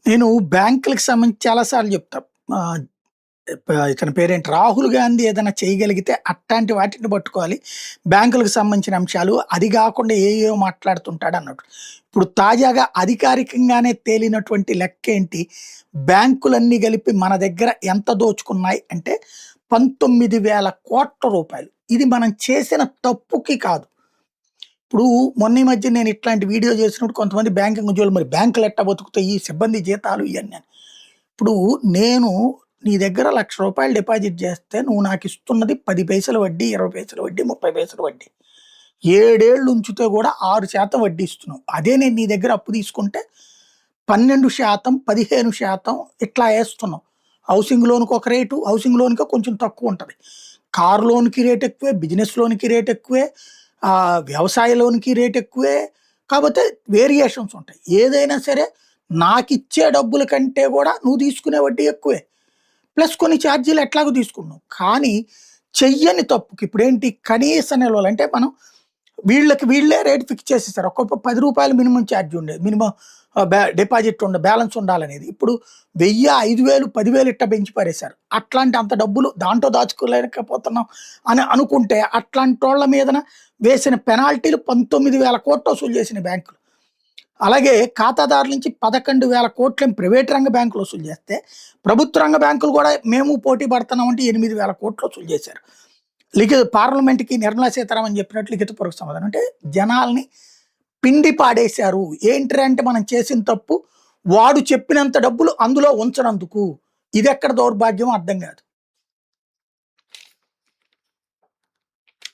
నేను బ్యాంకులకి సంబంధించి చాలా సార్లు చెప్తా. ఆహ్, ఇతని పేరేంటి 'రాహుల్ గాంధీ' ఏదైనా చేయగలిగితే అట్టాంటి వాటిని పట్టుకోవాలి. బ్యాంకులకు సంబంధించిన అంశాలు అది గాకుండా ఏయేవో మాట్లాడుతుంటాడన్నట్టు. ఇప్పుడు తాజాగా అధికారికంగానే తేలినటువంటి లెక్కేంటి? బ్యాంకులన్నీ కలిపి మన దగ్గర ఎంత దోచుకున్నాయి అంటే రూ. 19,000,00,00,000. ఇది మనం చేసిన తప్పుకి కాదు. ఇప్పుడు మొన్న ఈ మధ్య నేను ఇట్లాంటి వీడియో చేసినప్పుడు కొంతమంది బ్యాంకింగ్ ఉద్యోగులు మరి బ్యాంకులు ఎట్టా బతుకుతాయి? సిబ్బంది జీతాలు ఇయన్నీ అని. ఇప్పుడు నేను నీ దగ్గర రూ. 1,00,000 డిపాజిట్ చేస్తే నువ్వు నాకిస్తున్నది 10 పైసలు వడ్డీ, 20 పైసలు వడ్డీ, 30 పైసలు వడ్డీ. 7 ఏళ్ళు ఉంచితే కూడా 6% వడ్డీ ఇస్తున్నావు. అదే నేను నీ దగ్గర అప్పు తీసుకుంటే 12%, 15% ఇట్లా ఏస్తున్నావు. హౌసింగ్ లోన్‌కి ఒక రేటు, హౌసింగ్ లోన్‌కే కొంచెం తక్కువుంటది. కార్ లోన్‌కి రేట్ ఎక్కువే, బిజినెస్ లోన్‌కి రేట్ ఎక్కువే, వ్యవసాయ లోన్‌కి రేట్ ఎక్కువే. కాపోతే వేరియేషన్స్ ఉంటాయి. ఏదైనా సరే నాకిచ్చే డబ్బుల కంటే గూడా నువ్వు తీసుకునే వడ్డీ ఎక్కువే. ప్లస్ కొన్ని ఛార్జీలు ఎట్లాగో తీసుకున్నావు. కానీ చెయ్యని తప్పుకి ఇప్పుడేంటి కనీస నిల్వలు అంటే మనం వీళ్ళకి వీళ్ళే రేట్ ఫిక్స్ చేసేసారు. ఒక్కొక్క రూ. 10 మినిమమ్ ఛార్జ్ ఉండేది. మినిమమ్ డిపాజిట్ బ్యాలెన్స్ ఉండాలనేది. ఇప్పుడు 1000, 5000, 10,000 ఇట్టా పెంచి పారేశారు. అట్లాంటి అంత డబ్బులు దాంట్లో దాచుకోలేకపోతున్నాం అని అనుకుంటే అట్లాంటోళ్ళ మీదన వేసిన పెనాల్టీలు 19,000,00,00,000 వసూలు చేసినాయి బ్యాంకులు. అలాగే ఖాతాదారుల నుంచి 11,000,00,00,000 ప్రైవేట్ రంగ బ్యాంకులు వసూలు చేస్తే, ప్రభుత్వ రంగ బ్యాంకులు కూడా మేము పోటీ పడుతున్నామంటే 8,000,00,00,000 వసూలు చేశారు. పార్లమెంట్‌కి నిర్మలా సీతారామన్ చెప్పినట్లు లిఖితపూర్వక సమాధానం. అంటే జనాల్ని పిండి పాడేశారు. ఏంట్రా అంటే మనం చేసిన తప్పు వాడు చెప్పినంత డబ్బులు అందులో ఉంచనందుకు. ఇదెక్కడ దౌర్భాగ్యమో అర్థం కాదు.